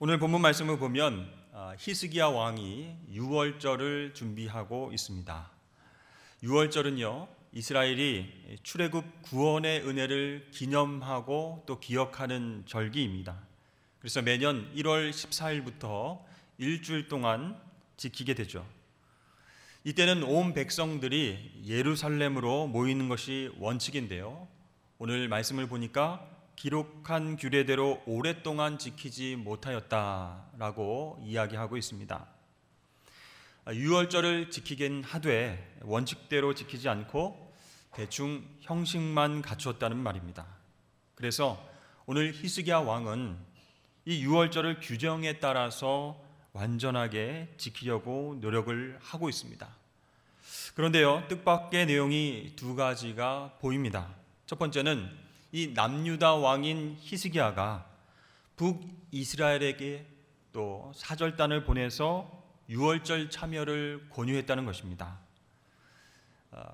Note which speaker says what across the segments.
Speaker 1: 오늘 본문 말씀을 보면 히스기야 왕이 유월절을 준비하고 있습니다. 유월절은요, 이스라엘이 출애굽 구원의 은혜를 기념하고 또 기억하는 절기입니다. 그래서 매년 1월 14일부터 일주일 동안 지키게 되죠. 이때는 온 백성들이 예루살렘으로 모이는 것이 원칙인데요, 오늘 말씀을 보니까 기록한 규례대로 오랫동안 지키지 못하였다라고 이야기하고 있습니다. 유월절을 지키긴 하되 원칙대로 지키지 않고 대충 형식만 갖추었다는 말입니다. 그래서 오늘 히스기야 왕은 이 유월절을 규정에 따라서 완전하게 지키려고 노력을 하고 있습니다. 그런데요, 뜻밖의 내용이 두 가지가 보입니다. 첫 번째는 이 남유다 왕인 히스기야가 북이스라엘에게 또 사절단을 보내서 유월절 참여를 권유했다는 것입니다.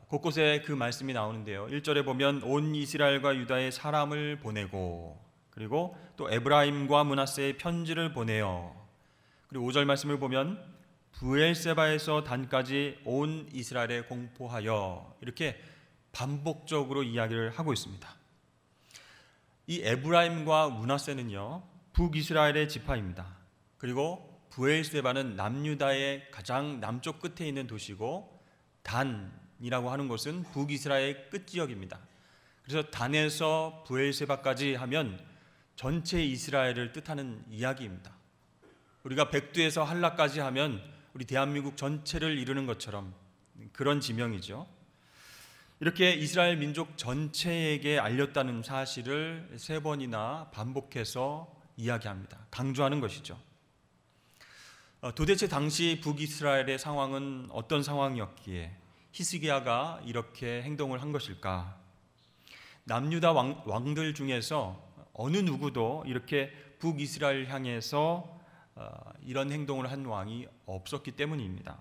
Speaker 1: 곳곳에 그 말씀이 나오는데요, 1절에 보면 온 이스라엘과 유다의 사람을 보내고, 그리고 또 에브라임과 므낫세의 편지를 보내어, 그리고 5절 말씀을 보면 브엘세바에서 단까지 온 이스라엘에 공포하여, 이렇게 반복적으로 이야기를 하고 있습니다. 이 에브라임과 므낫세는요, 북이스라엘의 지파입니다. 그리고 브엘세바는 남유다의 가장 남쪽 끝에 있는 도시고, 단이라고 하는 곳은 북이스라엘의 끝지역입니다. 그래서 단에서 브엘세바까지 하면 전체 이스라엘을 뜻하는 이야기입니다. 우리가 백두에서 한라까지 하면 우리 대한민국 전체를 이루는 것처럼 그런 지명이죠. 이렇게 이스라엘 민족 전체에게 알렸다는 사실을 3번이나 반복해서 이야기합니다. 강조하는 것이죠. 도대체 당시 북이스라엘의 상황은 어떤 상황이었기에 히스기야가 이렇게 행동을 한 것일까? 남유다 왕들 중에서 어느 누구도 이렇게 북이스라엘 향해서 이런 행동을 한 왕이 없었기 때문입니다.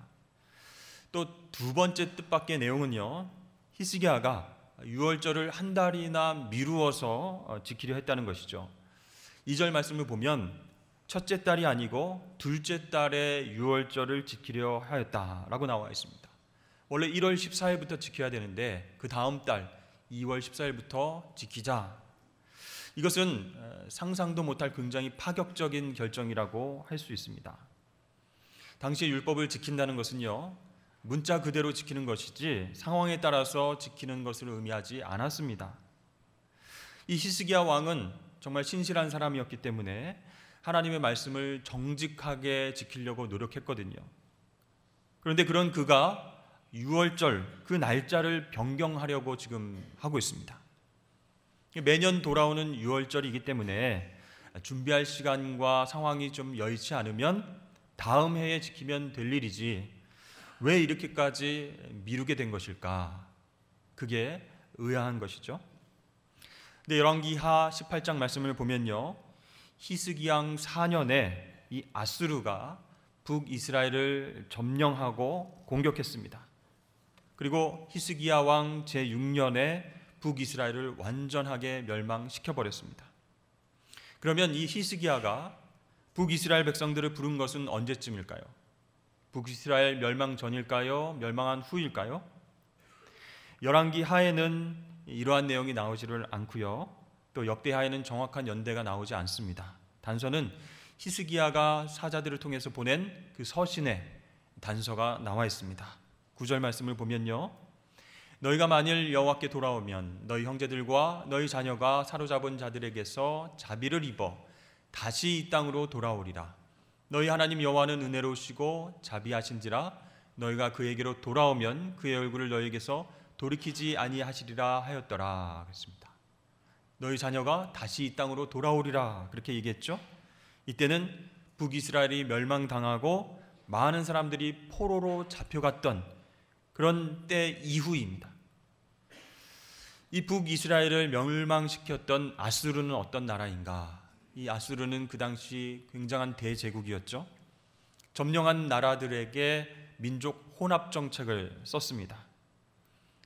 Speaker 1: 또 두 번째 뜻밖의 내용은요, 히스기야가 유월절을 한 달이나 미루어서 지키려 했다는 것이죠. 2절 말씀을 보면 첫째 달이 아니고 둘째 달에 유월절을 지키려 하였다라고 나와 있습니다. 원래 1월 14일부터 지켜야 되는데 그 다음 달 2월 14일부터 지키자. 이것은 상상도 못할 굉장히 파격적인 결정이라고 할 수 있습니다. 당시의 율법을 지킨다는 것은요, 문자 그대로 지키는 것이지 상황에 따라서 지키는 것을 의미하지 않았습니다. 이 히스기야 왕은 정말 신실한 사람이었기 때문에 하나님의 말씀을 정직하게 지키려고 노력했거든요. 그런데 그런 그가 유월절 그 날짜를 변경하려고 지금 하고 있습니다. 매년 돌아오는 유월절이기 때문에 준비할 시간과 상황이 좀 여의치 않으면 다음 해에 지키면 될 일이지 왜 이렇게까지 미루게 된 것일까? 그게 의아한 것이죠. 근데 열왕기하 18장 말씀을 보면요, 히스기야 4년에 이 아수르가 북이스라엘을 점령하고 공격했습니다. 그리고 히스기야 왕 제6년에 북이스라엘을 완전하게 멸망시켜버렸습니다. 그러면 이 히스기야가 북이스라엘 백성들을 부른 것은 언제쯤일까요? 북이스라엘 멸망 전일까요? 멸망한 후일까요? 열왕기 하에는 이러한 내용이 나오지를 않고요, 또 역대 하에는 정확한 연대가 나오지 않습니다. 단서는 히스기야가 사자들을 통해서 보낸 그 서신에 단서가 나와 있습니다. 9절 말씀을 보면요, 너희가 만일 여호와께 돌아오면 너희 형제들과 너희 자녀가 사로잡은 자들에게서 자비를 입어 다시 이 땅으로 돌아오리라. 너희 하나님 여호와는 은혜로우시고 자비하신지라 너희가 그에게로 돌아오면 그의 얼굴을 너희에게서 돌이키지 아니하시리라 하였더라. 그랬습니다. 너희 자녀가 다시 이 땅으로 돌아오리라, 그렇게 얘기했죠. 이때는 북이스라엘이 멸망당하고 많은 사람들이 포로로 잡혀갔던 그런 때 이후입니다. 이 북이스라엘을 멸망시켰던 아수르는 어떤 나라인가? 이 아수르는 그 당시 굉장한 대제국이었죠. 점령한 나라들에게 민족 혼합 정책을 썼습니다.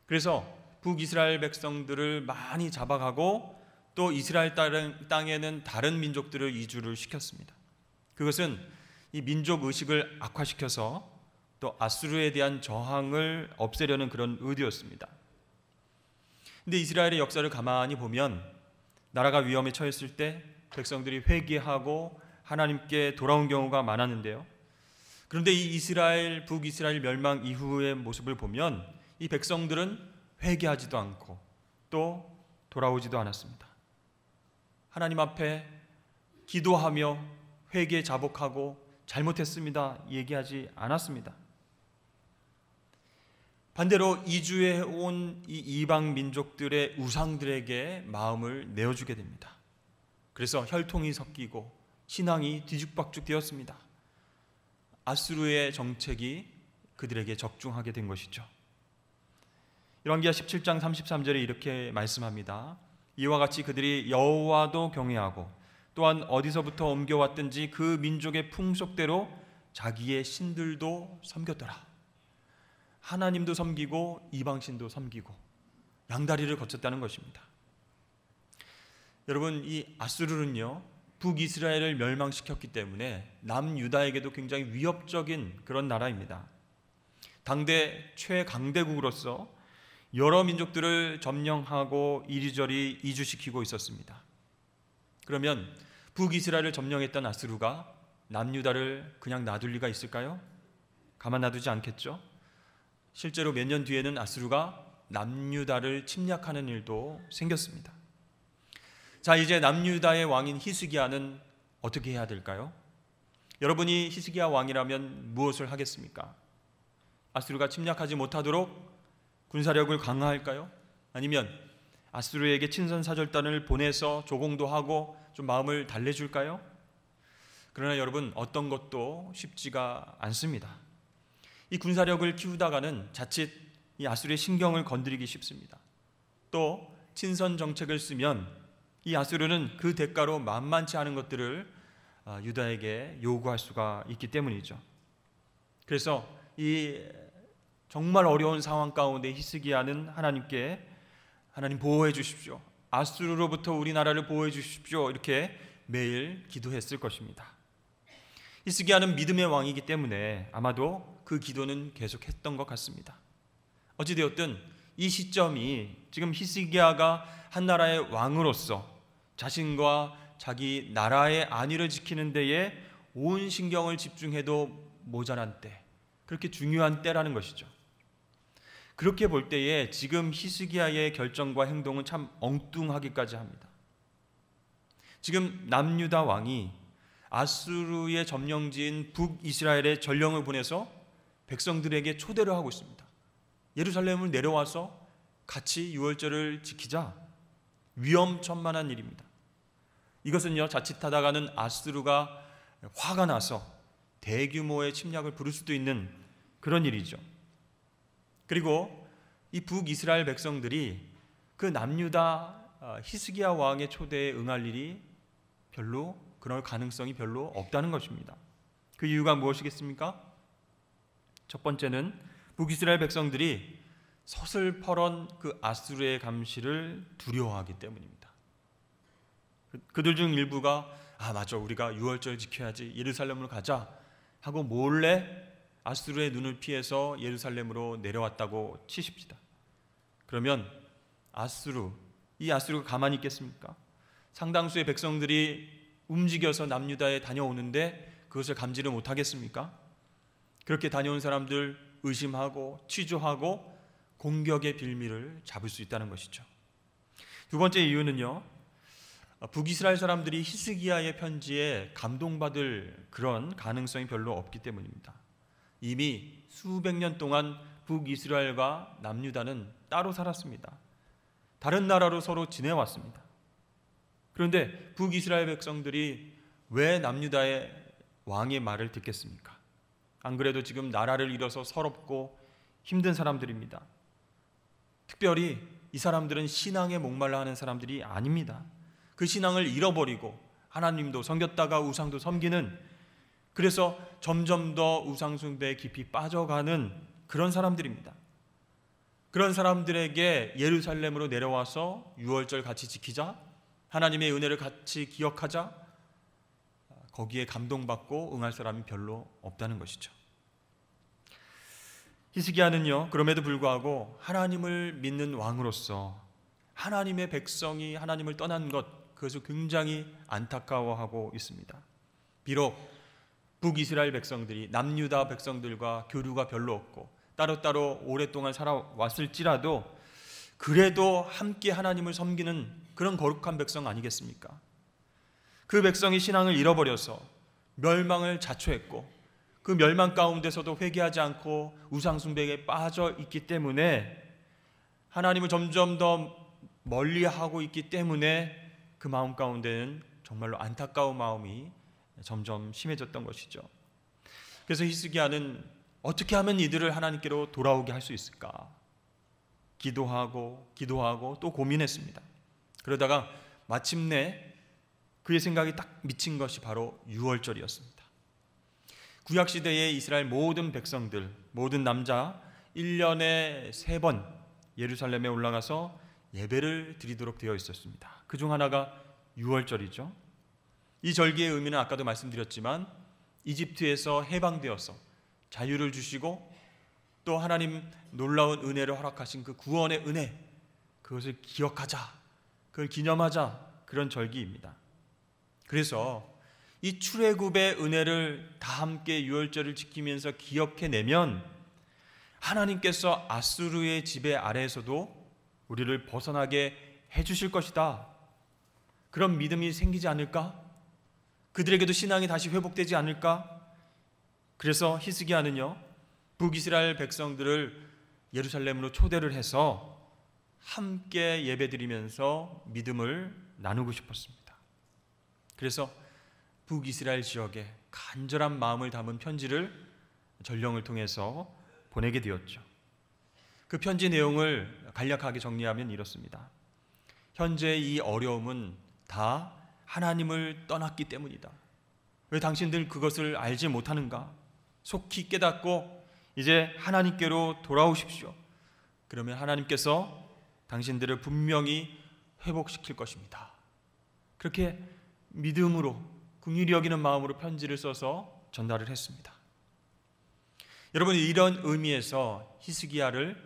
Speaker 1: 그래서 북이스라엘 백성들을 많이 잡아가고 또 이스라엘 땅에는 다른 민족들을 이주를 시켰습니다. 그것은 이 민족 의식을 악화시켜서 또 아수르에 대한 저항을 없애려는 그런 의도였습니다. 근데 이스라엘의 역사를 가만히 보면 나라가 위험에 처했을 때 백성들이 회개하고 하나님께 돌아온 경우가 많았는데요. 그런데 이 북이스라엘 멸망 이후의 모습을 보면 이 백성들은 회개하지도 않고 또 돌아오지도 않았습니다. 하나님 앞에 기도하며 회개 자복하고 잘못했습니다 얘기하지 않았습니다. 반대로 이주해 온 이 이방 민족들의 우상들에게 마음을 내어주게 됩니다. 그래서 혈통이 섞이고 신앙이 뒤죽박죽 되었습니다. 아수르의 정책이 그들에게 적중하게 된 것이죠. 열왕기하 17장 33절에 이렇게 말씀합니다. 이와 같이 그들이 여호와도 경외하고 또한 어디서부터 옮겨왔든지 그 민족의 풍속대로 자기의 신들도 섬겼더라. 하나님도 섬기고 이방신도 섬기고 양다리를 거쳤다는 것입니다. 여러분, 이 아수르는요 북이스라엘을 멸망시켰기 때문에 남유다에게도 굉장히 위협적인 그런 나라입니다. 당대 최강대국으로서 여러 민족들을 점령하고 이리저리 이주시키고 있었습니다. 그러면 북이스라엘을 점령했던 아수르가 남유다를 그냥 놔둘 리가 있을까요? 가만 놔두지 않겠죠. 실제로 몇 년 뒤에는 아수르가 남유다를 침략하는 일도 생겼습니다. 자, 이제 남유다의 왕인 히스기야는 어떻게 해야 될까요? 여러분이 히스기야 왕이라면 무엇을 하겠습니까? 아수르가 침략하지 못하도록 군사력을 강화할까요? 아니면 아수르에게 친선사절단을 보내서 조공도 하고 좀 마음을 달래줄까요? 그러나 여러분, 어떤 것도 쉽지가 않습니다. 이 군사력을 키우다가는 자칫 이 아수르의 신경을 건드리기 쉽습니다. 또 친선 정책을 쓰면 이 아수르는 그 대가로 만만치 않은 것들을 유다에게 요구할 수가 있기 때문이죠. 그래서 이 정말 어려운 상황 가운데 히스기야는 하나님께 하나님 보호해 주십시오. 아수르로부터 우리나라를 보호해 주십시오. 이렇게 매일 기도했을 것입니다. 히스기야는 믿음의 왕이기 때문에 아마도 그 기도는 계속했던 것 같습니다. 어찌되었든 이 시점이 지금 히스기야가 한 나라의 왕으로서 자신과 자기 나라의 안위를 지키는 데에 온 신경을 집중해도 모자란 때, 그렇게 중요한 때라는 것이죠. 그렇게 볼 때에 지금 히스기야의 결정과 행동은 참 엉뚱하기까지 합니다. 지금 남유다 왕이 아수르의 점령지인 북이스라엘에 전령을 보내서 백성들에게 초대를 하고 있습니다. 예루살렘을 내려와서 같이 유월절을 지키자. 위험천만한 일입니다. 이것은요, 자칫하다가는 아수르가 화가 나서 대규모의 침략을 부를 수도 있는 그런 일이죠. 그리고 이 북이스라엘 백성들이 그 남유다 히스기야 왕의 초대에 응할 일이 그럴 가능성이 별로 없다는 것입니다. 그 이유가 무엇이겠습니까? 첫 번째는 북이스라엘 백성들이 서슬퍼런 그 아수르의 감시를 두려워하기 때문입니다. 그들 중 일부가 맞아, 우리가 유월절 지켜야지, 예루살렘으로 가자 하고 몰래 아수르의 눈을 피해서 예루살렘으로 내려왔다고 치십시다. 그러면 이 아수르가 가만히 있겠습니까? 상당수의 백성들이 움직여서 남유다에 다녀오는데 그것을 감지를 못하겠습니까? 그렇게 다녀온 사람들 의심하고 취조하고 공격의 빌미를 잡을 수 있다는 것이죠. 두 번째 이유는요, 북이스라엘 사람들이 히스기야의 편지에 감동받을 그런 가능성이 별로 없기 때문입니다. 이미 수백 년 동안 북이스라엘과 남유다는 따로 살았습니다. 다른 나라로 서로 지내왔습니다. 그런데 북이스라엘 백성들이 왜 남유다의 왕의 말을 듣겠습니까? 안 그래도 지금 나라를 잃어서 서럽고 힘든 사람들입니다. 특별히 이 사람들은 신앙에 목말라 하는 사람들이 아닙니다. 그 신앙을 잃어버리고 하나님도 섬겼다가 우상도 섬기는, 그래서 점점 더 우상 숭배에 깊이 빠져가는 그런 사람들입니다. 그런 사람들에게 예루살렘으로 내려와서 유월절 같이 지키자, 하나님의 은혜를 같이 기억하자, 거기에 감동받고 응할 사람이 별로 없다는 것이죠. 히스기야는요, 그럼에도 불구하고 하나님을 믿는 왕으로서 하나님의 백성이 하나님을 떠난 것, 그것을 굉장히 안타까워하고 있습니다. 비록 북이스라엘 백성들이 남유다 백성들과 교류가 별로 없고 따로따로 오랫동안 살아왔을지라도 그래도 함께 하나님을 섬기는 그런 거룩한 백성 아니겠습니까? 그 백성이 신앙을 잃어버려서 멸망을 자초했고 그 멸망 가운데서도 회개하지 않고 우상 숭배에 빠져 있기 때문에 하나님을 점점 더 멀리하고 있기 때문에 그 마음 가운데는 정말로 안타까운 마음이 점점 심해졌던 것이죠. 그래서 히스기야는 어떻게 하면 이들을 하나님께로 돌아오게 할 수 있을까? 기도하고 또 고민했습니다. 그러다가 마침내 그의 생각이 딱 미친 것이 바로 유월절이었습니다. 구약시대의 이스라엘 모든 백성들, 모든 남자 1년에 3번 예루살렘에 올라가서 예배를 드리도록 되어 있었습니다. 그중 하나가 유월절이죠. 이 절기의 의미는 아까도 말씀드렸지만 이집트에서 해방되어서 자유를 주시고 또 하나님 놀라운 은혜를 허락하신 그 구원의 은혜, 그것을 기억하자, 그걸 기념하자, 그런 절기입니다. 그래서 이 출애굽의 은혜를 다 함께 유월절을 지키면서 기억해내면 하나님께서 아수르의 지배 아래에서도 우리를 벗어나게 해주실 것이다, 그런 믿음이 생기지 않을까? 그들에게도 신앙이 다시 회복되지 않을까? 그래서 히스기야는요, 북이스라엘 백성들을 예루살렘으로 초대를 해서 함께 예배드리면서 믿음을 나누고 싶었습니다. 그래서 북이스라엘 지역에 간절한 마음을 담은 편지를 전령을 통해서 보내게 되었죠. 그 편지 내용을 간략하게 정리하면 이렇습니다. 현재 이 어려움은 다 하나님을 떠났기 때문이다. 왜 당신들 그것을 알지 못하는가? 속히 깨닫고 이제 하나님께로 돌아오십시오. 그러면 하나님께서 당신들을 분명히 회복시킬 것입니다. 그렇게 믿음으로, 긍휼히 여기는 마음으로 편지를 써서 전달을 했습니다. 여러분, 이런 의미에서 히스기야를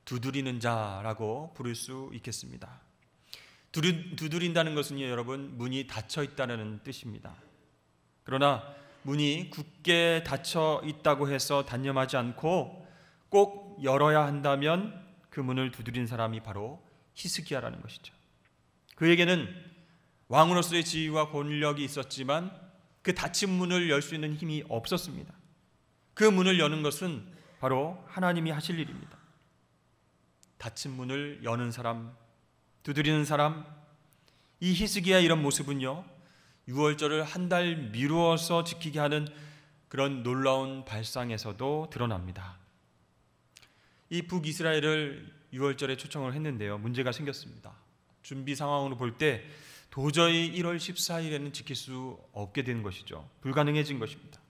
Speaker 1: 두드리는 자라고 부를 수 있겠습니다. 두드린다는 것은요, 여러분, 문이 닫혀 있다는 뜻입니다. 그러나 문이 굳게 닫혀 있다고 해서 단념하지 않고 꼭 열어야 한다면 그 문을 두드린 사람이 바로 히스기야라는 것이죠. 그에게는 왕으로서의 지위와 권력이 있었지만 그 닫힌 문을 열 수 있는 힘이 없었습니다. 그 문을 여는 것은 바로 하나님이 하실 일입니다. 닫힌 문을 여는 사람, 두드리는 사람, 이 히스기야의 이런 모습은요, 유월절을 한 달 미루어서 지키게 하는 그런 놀라운 발상에서도 드러납니다. 이 북이스라엘을 유월절에 초청을 했는데요, 문제가 생겼습니다. 준비 상황으로 볼 때 도저히 1월 14일에는 지킬 수 없게 된 것이죠. 불가능해진 것입니다.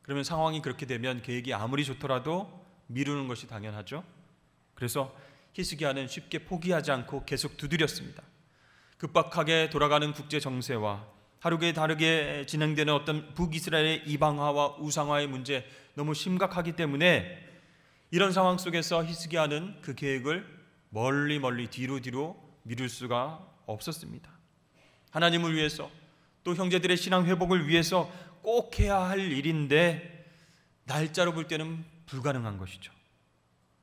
Speaker 1: 그러면 상황이 그렇게 되면 계획이 아무리 좋더라도 미루는 것이 당연하죠. 그래서 히스기야는 쉽게 포기하지 않고 계속 두드렸습니다. 급박하게 돌아가는 국제 정세와 하루가 다르게 진행되는 어떤 북이스라엘의 이방화와 우상화의 문제, 너무 심각하기 때문에 이런 상황 속에서 히스기야는 그 계획을 멀리 뒤로 미룰 수가 없었습니다. 하나님을 위해서, 또 형제들의 신앙 회복을 위해서 꼭 해야 할 일인데 날짜로 볼 때는 불가능한 것이죠.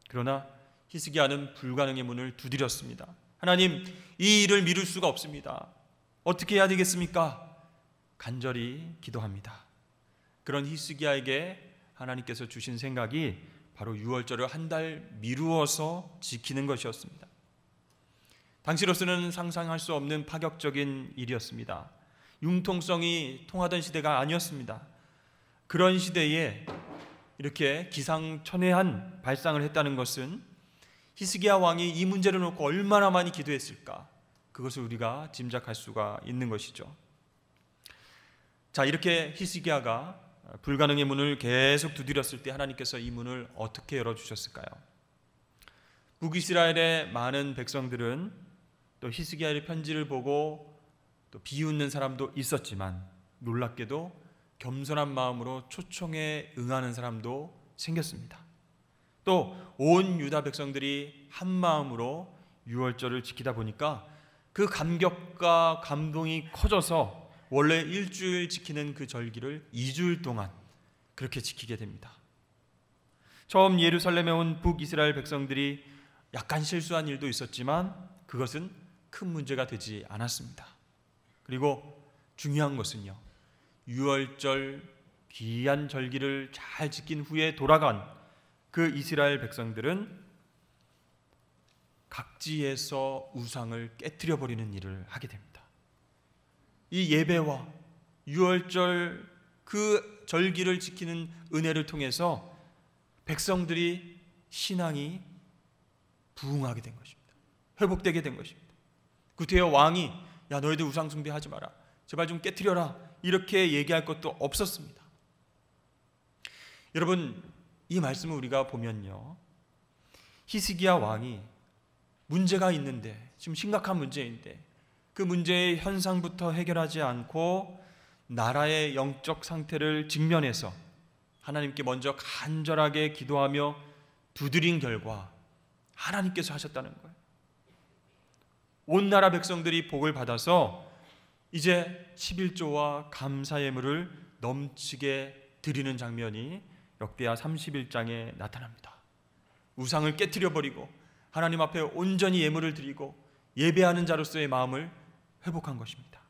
Speaker 1: 그러나 히스기야는 불가능의 문을 두드렸습니다. 하나님, 이 일을 미룰 수가 없습니다. 어떻게 해야 되겠습니까? 간절히 기도합니다. 그런 히스기야에게 하나님께서 주신 생각이 바로 유월절을 한 달 미루어서 지키는 것이었습니다. 당시로서는 상상할 수 없는 파격적인 일이었습니다. 융통성이 통하던 시대가 아니었습니다. 그런 시대에 이렇게 기상천외한 발상을 했다는 것은 히스기야 왕이 이 문제를 놓고 얼마나 많이 기도했을까, 그것을 우리가 짐작할 수가 있는 것이죠. 자, 이렇게 히스기야가 불가능의 문을 계속 두드렸을 때 하나님께서 이 문을 어떻게 열어주셨을까요? 북이스라엘의 많은 백성들은 또 히스기야의 편지를 보고 또 비웃는 사람도 있었지만 놀랍게도 겸손한 마음으로 초청에 응하는 사람도 생겼습니다. 또 온 유다 백성들이 한 마음으로 유월절을 지키다 보니까 그 감격과 감동이 커져서 원래 일주일 지키는 그 절기를 2주일 동안 그렇게 지키게 됩니다. 처음 예루살렘에 온 북이스라엘 백성들이 약간 실수한 일도 있었지만 그것은 큰 문제가 되지 않았습니다. 그리고 중요한 것은요, 유월절 귀한 절기를 잘 지킨 후에 돌아간 그 이스라엘 백성들은 각지에서 우상을 깨뜨려 버리는 일을 하게 됩니다. 이 예배와 유월절 그 절기를 지키는 은혜를 통해서 백성들이 신앙이 부흥하게 된 것입니다. 회복되게 된 것입니다. 구태여 왕이 야 너희들 우상 숭배하지 마라, 제발 좀 깨뜨려라, 이렇게 얘기할 것도 없었습니다. 여러분, 이 말씀을 우리가 보면요, 히스기야 왕이 문제가 있는데, 지금 심각한 문제인데 그 문제의 현상부터 해결하지 않고 나라의 영적 상태를 직면해서 하나님께 먼저 간절하게 기도하며 두드린 결과 하나님께서 하셨다는 거예요. 온 나라 백성들이 복을 받아서 이제 11조와 감사 예물을 넘치게 드리는 장면이 역대하 31장에 나타납니다. 우상을 깨뜨려 버리고 하나님 앞에 온전히 예물을 드리고 예배하는 자로서의 마음을 회복한 것입니다.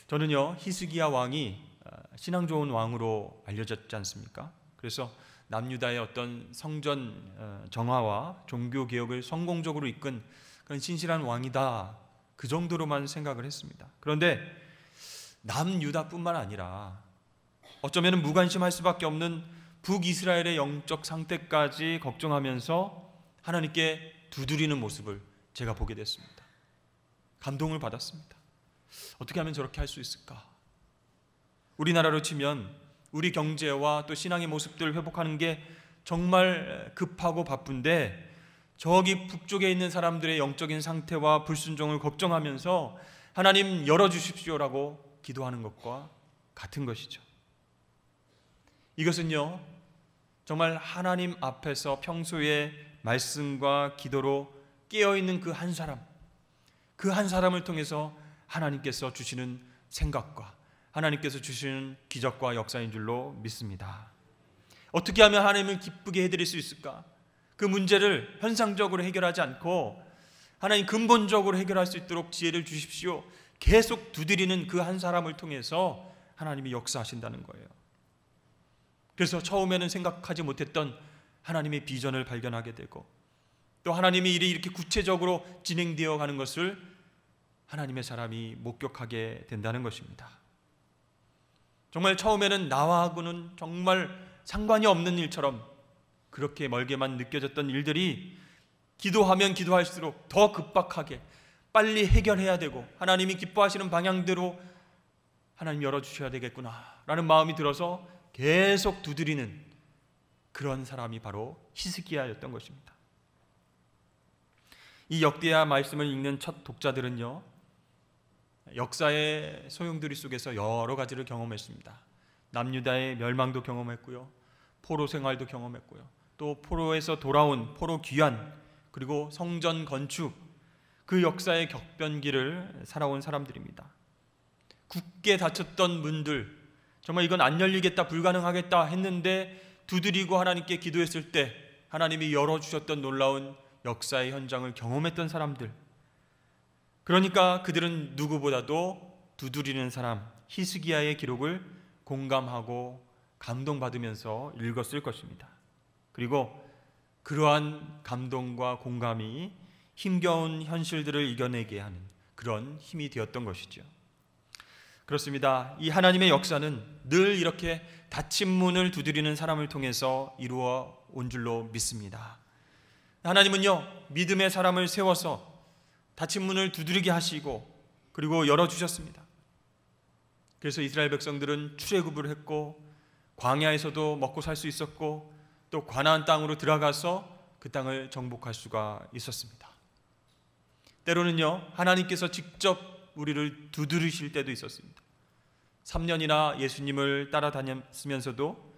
Speaker 1: 저는요, 히스기야 왕이 신앙 좋은 왕으로 알려졌지 않습니까? 그래서 남유다의 어떤 성전 정화와 종교 개혁을 성공적으로 이끈 그런 신실한 왕이다, 그 정도로만 생각을 했습니다. 그런데 남유다뿐만 아니라 어쩌면 무관심할 수밖에 없는 북이스라엘의 영적 상태까지 걱정하면서 하나님께 두드리는 모습을 제가 보게 됐습니다. 감동을 받았습니다. 어떻게 하면 저렇게 할 수 있을까? 우리나라로 치면 우리 경제와 또 신앙의 모습들을 회복하는 게 정말 급하고 바쁜데, 저기 북쪽에 있는 사람들의 영적인 상태와 불순종을 걱정하면서 하나님 열어주십시오라고 기도하는 것과 같은 것이죠. 이것은요, 정말 하나님 앞에서 평소에 말씀과 기도로 깨어있는 그 한 사람, 그 한 사람을 통해서 하나님께서 주시는 생각과 하나님께서 주시는 기적과 역사인 줄로 믿습니다. 어떻게 하면 하나님을 기쁘게 해드릴 수 있을까? 그 문제를 현상적으로 해결하지 않고 하나님 근본적으로 해결할 수 있도록 지혜를 주십시오, 계속 두드리는 그 한 사람을 통해서 하나님이 역사하신다는 거예요. 그래서 처음에는 생각하지 못했던 하나님의 비전을 발견하게 되고, 또 하나님의 일이 이렇게 구체적으로 진행되어 가는 것을 하나님의 사람이 목격하게 된다는 것입니다. 정말 처음에는 나와하고는 정말 상관이 없는 일처럼 그렇게 멀게만 느껴졌던 일들이 기도하면 기도할수록 더 급박하게 빨리 해결해야 되고 하나님이 기뻐하시는 방향대로 하나님 열어주셔야 되겠구나 라는 마음이 들어서 계속 두드리는 그런 사람이 바로 히스기야였던 것입니다. 이 역대하 말씀을 읽는 첫 독자들은요, 역사의 소용돌이 속에서 여러 가지를 경험했습니다. 남유다의 멸망도 경험했고요, 포로 생활도 경험했고요, 또 포로에서 돌아온 포로 귀환, 그리고 성전 건축, 그 역사의 격변기를 살아온 사람들입니다. 굳게 닫혔던 문들, 정말 이건 안 열리겠다, 불가능하겠다 했는데 두드리고 하나님께 기도했을 때 하나님이 열어주셨던 놀라운 역사의 현장을 경험했던 사람들, 그러니까 그들은 누구보다도 두드리는 사람 히스기야의 기록을 공감하고 감동받으면서 읽었을 것입니다. 그리고 그러한 감동과 공감이 힘겨운 현실들을 이겨내게 하는 그런 힘이 되었던 것이죠. 그렇습니다. 이 하나님의 역사는 늘 이렇게 닫힌 문을 두드리는 사람을 통해서 이루어 온 줄로 믿습니다. 하나님은요, 믿음의 사람을 세워서 닫힌 문을 두드리게 하시고 그리고 열어주셨습니다. 그래서 이스라엘 백성들은 출애굽을 했고 광야에서도 먹고 살 수 있었고 또 가나안 땅으로 들어가서 그 땅을 정복할 수가 있었습니다. 때로는요, 하나님께서 직접 우리를 두드리실 때도 있었습니다. 3년이나 예수님을 따라다녔으면서도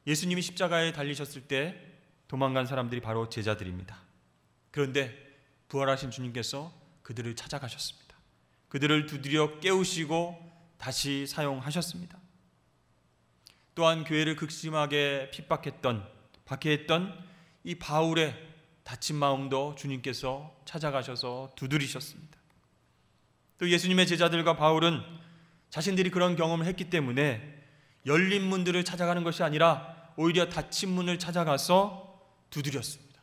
Speaker 1: 예수님이 십자가에 달리셨을 때 도망간 사람들이 바로 제자들입니다. 그런데 부활하신 주님께서 그들을 찾아가셨습니다. 그들을 두드려 깨우시고 다시 사용하셨습니다. 또한 교회를 극심하게 핍박했던, 박해했던 이 바울의 다친 마음도 주님께서 찾아가셔서 두드리셨습니다. 또 예수님의 제자들과 바울은 자신들이 그런 경험을 했기 때문에 열린 문들을 찾아가는 것이 아니라 오히려 닫힌 문을 찾아가서 두드렸습니다.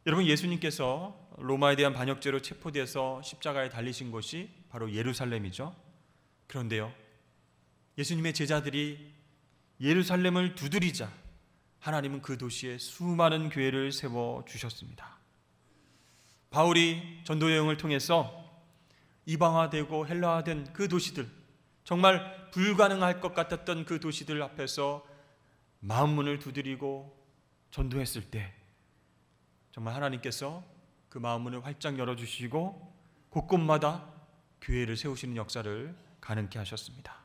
Speaker 1: 여러분, 예수님께서 로마에 대한 반역죄로 체포돼서 십자가에 달리신 곳이 바로 예루살렘이죠. 그런데요, 예수님의 제자들이 예루살렘을 두드리자 하나님은 그 도시에 수많은 교회를 세워주셨습니다. 바울이 전도 여행을 통해서 이방화되고 헬라화된 그 도시들, 정말 불가능할 것 같았던 그 도시들 앞에서 마음문을 두드리고 전도했을 때 정말 하나님께서 그 마음문을 활짝 열어주시고 곳곳마다 교회를 세우시는 역사를 가능케 하셨습니다.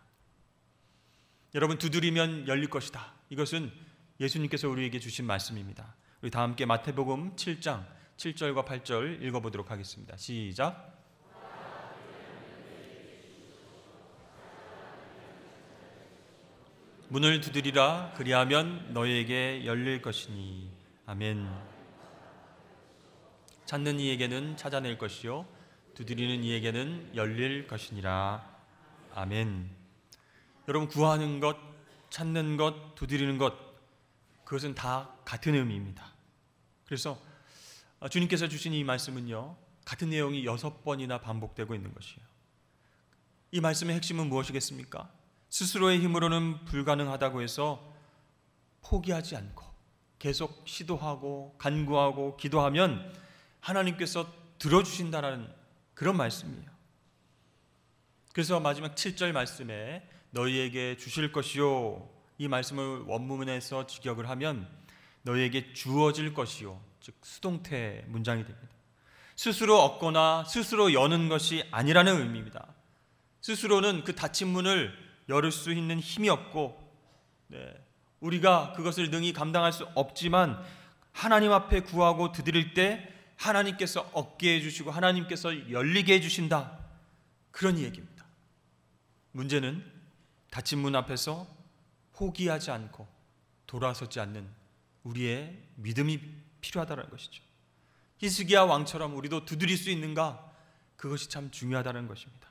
Speaker 1: 여러분, 두드리면 열릴 것이다. 이것은 예수님께서 우리에게 주신 말씀입니다. 우리 다 함께 마태복음 7장 7절과 8절 읽어보도록 하겠습니다. 시작. 문을 두드리라. 그리하면 너희에게 열릴 것이니. 아멘. 찾는 이에게는 찾아낼 것이요 두드리는 이에게는 열릴 것이니라. 아멘. 여러분, 구하는 것, 찾는 것, 두드리는 것, 그것은 다 같은 의미입니다. 그래서 주님께서 주신 이 말씀은요, 같은 내용이 6번이나 반복되고 있는 것이에요. 이 말씀의 핵심은 무엇이겠습니까? 스스로의 힘으로는 불가능하다고 해서 포기하지 않고 계속 시도하고 간구하고 기도하면 하나님께서 들어주신다라는 그런 말씀이에요. 그래서 마지막 7절 말씀에 너희에게 주실 것이요, 이 말씀을 원문에서 직역을 하면 너희에게 주어질 것이요, 즉 수동태 문장이 됩니다. 스스로 얻거나 스스로 여는 것이 아니라는 의미입니다. 스스로는 그 닫힌 문을 열을 수 있는 힘이 없고, 우리가 그것을 능히 감당할 수 없지만 하나님 앞에 구하고 두드릴 때 하나님께서 얻게 해주시고 하나님께서 열리게 해주신다, 그런 얘기입니다. 문제는 닫힌 문 앞에서 포기하지 않고 돌아서지 않는 우리의 믿음이 필요하다는 것이죠. 히스기야 왕처럼 우리도 두드릴 수 있는가, 그것이 참 중요하다는 것입니다.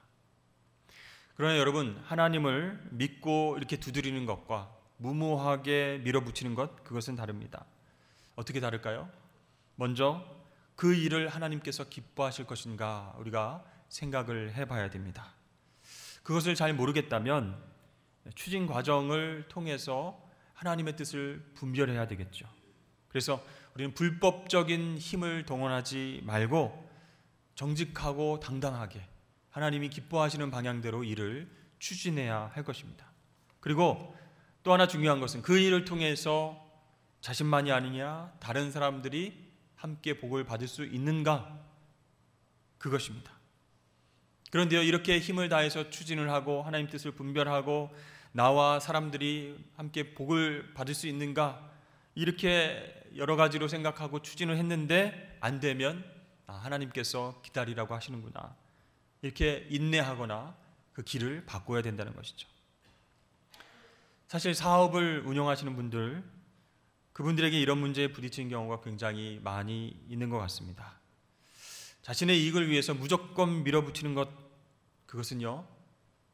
Speaker 1: 그러나 여러분, 하나님을 믿고 이렇게 두드리는 것과 무모하게 밀어붙이는 것, 그것은 다릅니다. 어떻게 다를까요? 먼저 그 일을 하나님께서 기뻐하실 것인가 우리가 생각을 해봐야 됩니다. 그것을 잘 모르겠다면 추진 과정을 통해서 하나님의 뜻을 분별해야 되겠죠. 그래서 우리는 불법적인 힘을 동원하지 말고 정직하고 당당하게 하나님이 기뻐하시는 방향대로 일을 추진해야 할 것입니다. 그리고 또 하나 중요한 것은 그 일을 통해서 자신만이 아니냐 다른 사람들이 함께 복을 받을 수 있는가, 그것입니다. 그런데요, 이렇게 힘을 다해서 추진을 하고 하나님 뜻을 분별하고 나와 사람들이 함께 복을 받을 수 있는가, 이렇게 여러 가지로 생각하고 추진을 했는데 안 되면 하나님께서 기다리라고 하시는구나, 이렇게 인내하거나 그 길을 바꿔야 된다는 것이죠. 사실 사업을 운영하시는 분들, 그분들에게 이런 문제에 부딪히는 경우가 굉장히 많이 있는 것 같습니다. 자신의 이익을 위해서 무조건 밀어붙이는 것, 그것은요,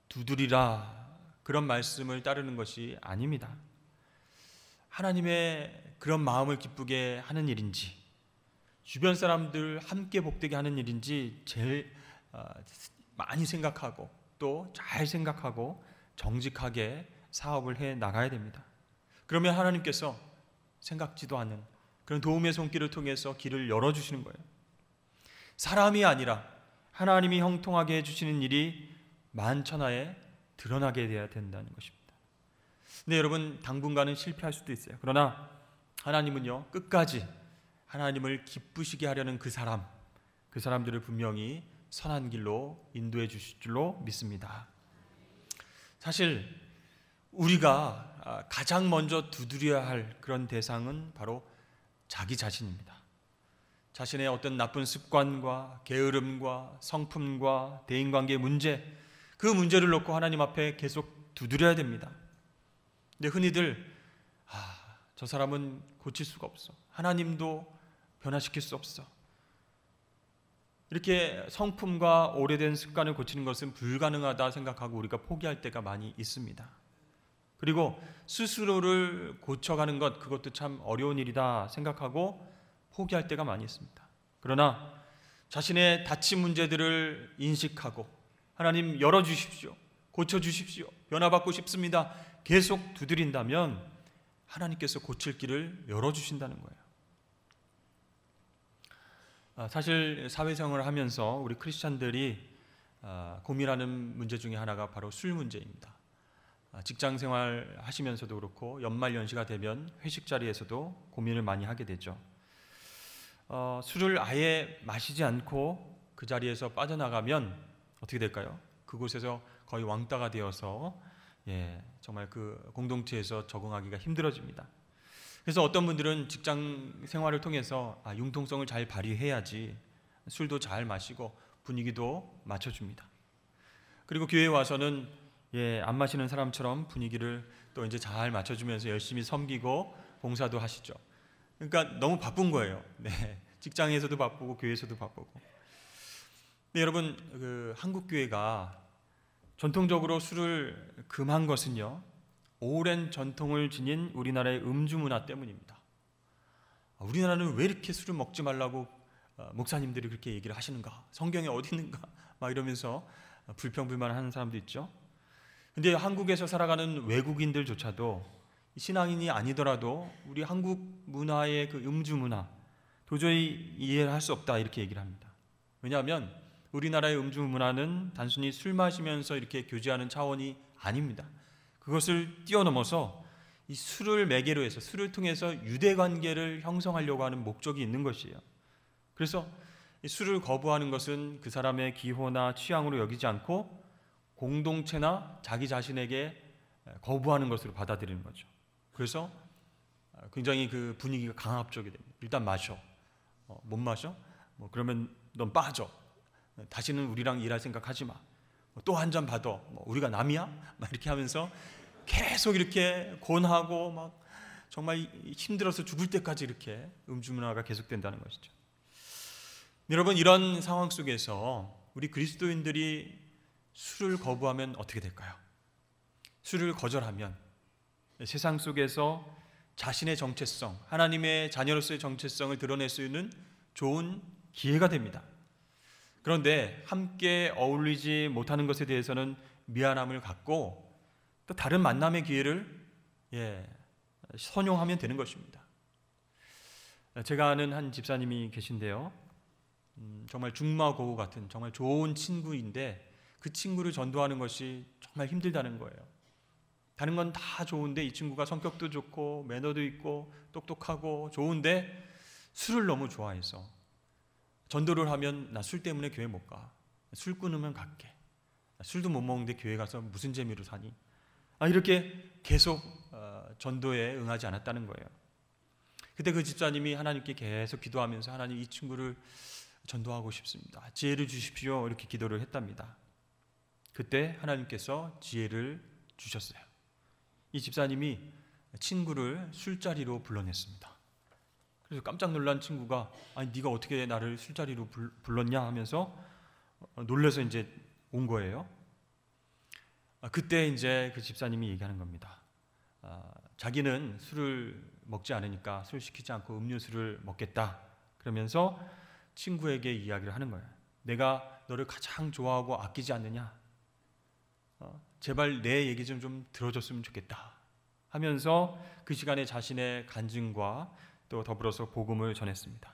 Speaker 1: 두드리라 그런 말씀을 따르는 것이 아닙니다. 하나님의 그런 마음을 기쁘게 하는 일인지, 주변 사람들 함께 복되게 하는 일인지 제일 많이 생각하고 또 잘 생각하고 정직하게 사업을 해 나가야 됩니다. 그러면 하나님께서 생각지도 않은 그런 도움의 손길을 통해서 길을 열어주시는 거예요. 사람이 아니라 하나님이 형통하게 해주시는 일이 만천하에 드러나게 돼야 된다는 것입니다. 근데 여러분, 당분간은 실패할 수도 있어요. 그러나 하나님은요, 끝까지 하나님을 기쁘시게 하려는 그 사람들을 분명히 선한 길로 인도해 주실 줄로 믿습니다. 사실 우리가 가장 먼저 두드려야 할 그런 대상은 바로 자기 자신입니다. 자신의 어떤 나쁜 습관과 게으름과 성품과 대인관계 문제, 그 문제를 놓고 하나님 앞에 계속 두드려야 됩니다. 근데 흔히들 저 사람은 고칠 수가 없어, 하나님도 변화시킬 수 없어, 이렇게 성품과 오래된 습관을 고치는 것은 불가능하다 생각하고 우리가 포기할 때가 많이 있습니다. 그리고 스스로를 고쳐가는 것, 그것도 참 어려운 일이다 생각하고 포기할 때가 많이 있습니다. 그러나 자신의 닫힌 문제들을 인식하고 하나님 열어주십시오, 고쳐주십시오, 변화받고 싶습니다, 계속 두드린다면 하나님께서 고칠 길을 열어주신다는 거예요. 사실 사회생활을 하면서 우리 크리스찬들이 고민하는 문제 중에 하나가 바로 술 문제입니다. 직장생활 하시면서도 그렇고 연말연시가 되면 회식 자리에서도 고민을 많이 하게 되죠. 술을 아예 마시지 않고 그 자리에서 빠져나가면 어떻게 될까요? 그곳에서 거의 왕따가 되어서 정말 그 공동체에서 적응하기가 힘들어집니다. 그래서 어떤 분들은 직장 생활을 통해서 융통성을 잘 발휘해야지 술도 잘 마시고 분위기도 맞춰줍니다. 그리고 교회에 와서는 안 마시는 사람처럼 분위기를 또 이제 잘 맞춰주면서 열심히 섬기고 봉사도 하시죠. 그러니까 너무 바쁜 거예요. 직장에서도 바쁘고 교회에서도 바쁘고. 근데 여러분, 한국 교회가 전통적으로 술을 금한 것은요, 오랜 전통을 지닌 우리나라의 음주 문화 때문입니다. 우리나라는 왜 이렇게 술을 먹지 말라고 목사님들이 그렇게 얘기를 하시는가? 성경에 어디 있는가? 막 이러면서 불평불만하는 사람도 있죠. 근데 한국에서 살아가는 외국인들조차도 신앙인이 아니더라도 우리 한국 문화의 그 음주 문화 도저히 이해를 할 수 없다, 이렇게 얘기를 합니다. 왜냐하면 우리나라의 음주 문화는 단순히 술 마시면서 이렇게 교제하는 차원이 아닙니다. 그것을 뛰어넘어서 이 술을 매개로 해서, 술을 통해서 유대관계를 형성하려고 하는 목적이 있는 것이에요. 그래서 이 술을 거부하는 것은 그 사람의 기호나 취향으로 여기지 않고 공동체나 자기 자신에게 거부하는 것으로 받아들이는 거죠. 그래서 굉장히 그 분위기가 강압적이 됩니다. 일단 마셔, 못 마셔? 그러면 넌 빠져, 다시는 우리랑 일할 생각하지 마, 또 한 잔 받아, 우리가 남이야? 막 이렇게 하면서 계속 이렇게 권하고 막 정말 힘들어서 죽을 때까지 이렇게 음주 문화가 계속된다는 것이죠. 여러분, 이런 상황 속에서 우리 그리스도인들이 술을 거부하면 어떻게 될까요? 술을 거절하면 세상 속에서 자신의 정체성, 하나님의 자녀로서의 정체성을 드러낼 수 있는 좋은 기회가 됩니다. 그런데 함께 어울리지 못하는 것에 대해서는 미안함을 갖고 또 다른 만남의 기회를 선용하면 되는 것입니다. 제가 아는 한 집사님이 계신데요, 정말 중마고우 같은 정말 좋은 친구인데 그 친구를 전도하는 것이 정말 힘들다는 거예요. 다른 건 다 좋은데 이 친구가 성격도 좋고 매너도 있고 똑똑하고 좋은데 술을 너무 좋아해서 전도를 하면 나 술 때문에 교회 못 가, 술 끊으면 갈게, 술도 못 먹는데 교회 가서 무슨 재미로 사니, 이렇게 계속 전도에 응하지 않았다는 거예요. 그때 그 집사님이 하나님께 계속 기도하면서 하나님, 이 친구를 전도하고 싶습니다, 지혜를 주십시오, 이렇게 기도를 했답니다. 그때 하나님께서 지혜를 주셨어요. 이 집사님이 친구를 술자리로 불러냈습니다. 그래서 깜짝 놀란 친구가 아니 네가 어떻게 나를 술자리로 불렀냐 하면서 놀라서 이제 온 거예요. 그때 이제 그 집사님이 얘기하는 겁니다. 자기는 술을 먹지 않으니까 술 시키지 않고 음료수를 먹겠다. 그러면서 친구에게 이야기를 하는 거예요. 내가 너를 가장 좋아하고 아끼지 않느냐? 제발 내 얘기 좀 들어줬으면 좋겠다 하면서 그 시간에 자신의 간증과 또 더불어서 복음을 전했습니다.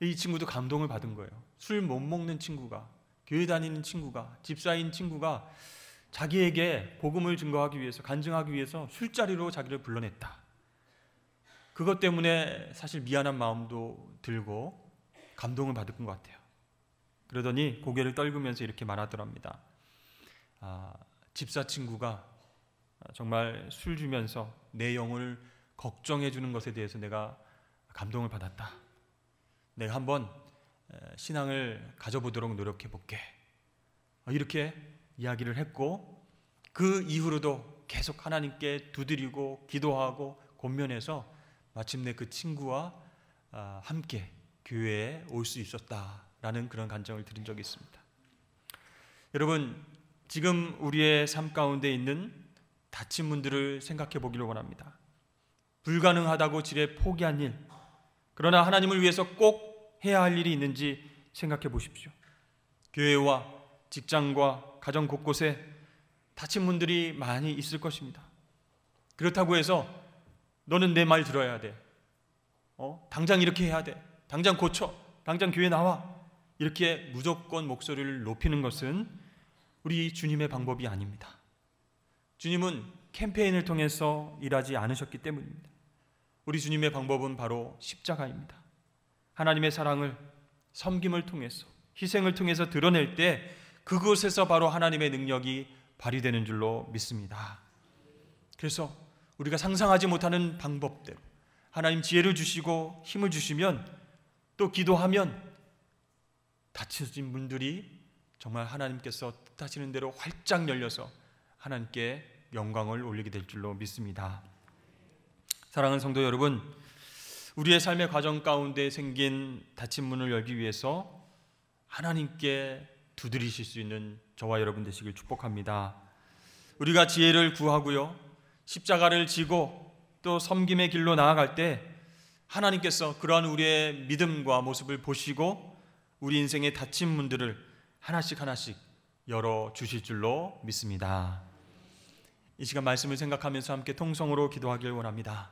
Speaker 1: 이 친구도 감동을 받은 거예요. 술 못 먹는 친구가, 교회 다니는 친구가, 집사인 친구가 자기에게 복음을 증거하기 위해서, 간증하기 위해서 술자리로 자기를 불러냈다. 그것 때문에 사실 미안한 마음도 들고 감동을 받은 것 같아요. 그러더니 고개를 떨구면서 이렇게 말하더랍니다. 집사 친구가 정말 술 주면서 내 영혼을 걱정해 주는 것에 대해서 내가 감동을 받았다. 내가 한번 신앙을 가져보도록 노력해 볼게. 이렇게 이야기를 했고, 그 이후로도 계속 하나님께 두드리고 기도하고 권면해서 마침내 그 친구와 함께 교회에 올 수 있었다라는 그런 간증을 들은 적이 있습니다. 여러분, 지금 우리의 삶 가운데 있는 다친 문들을 생각해 보기를 원합니다. 불가능하다고 지레 포기한 일, 그러나 하나님을 위해서 꼭 해야 할 일이 있는지 생각해 보십시오. 교회와 직장과 가정 곳곳에 다친 문들이 많이 있을 것입니다. 그렇다고 해서 너는 내 말 들어야 돼. 당장 이렇게 해야 돼. 당장 고쳐. 당장 교회 나와. 이렇게 무조건 목소리를 높이는 것은 우리 주님의 방법이 아닙니다. 주님은 캠페인을 통해서 일하지 않으셨기 때문입니다. 우리 주님의 방법은 바로 십자가입니다. 하나님의 사랑을 섬김을 통해서, 희생을 통해서 드러낼 때 그곳에서 바로 하나님의 능력이 발휘되는 줄로 믿습니다. 그래서 우리가 상상하지 못하는 방법대로 하나님 지혜를 주시고 힘을 주시면, 또 기도하면 다치신 분들이 정말 하나님께서 뜻하시는 대로 활짝 열려서 하나님께 영광을 올리게 될 줄로 믿습니다. 사랑하는 성도 여러분, 우리의 삶의 과정 가운데 생긴 닫힌 문을 열기 위해서 하나님께 두드리실 수 있는 저와 여러분 되시길 축복합니다. 우리가 지혜를 구하고요, 십자가를 지고 또 섬김의 길로 나아갈 때 하나님께서 그러한 우리의 믿음과 모습을 보시고 우리 인생의 닫힌 문들을 하나씩 하나씩 열어주실 줄로 믿습니다. 이 시간 말씀을 생각하면서 함께 통성으로 기도하길 원합니다.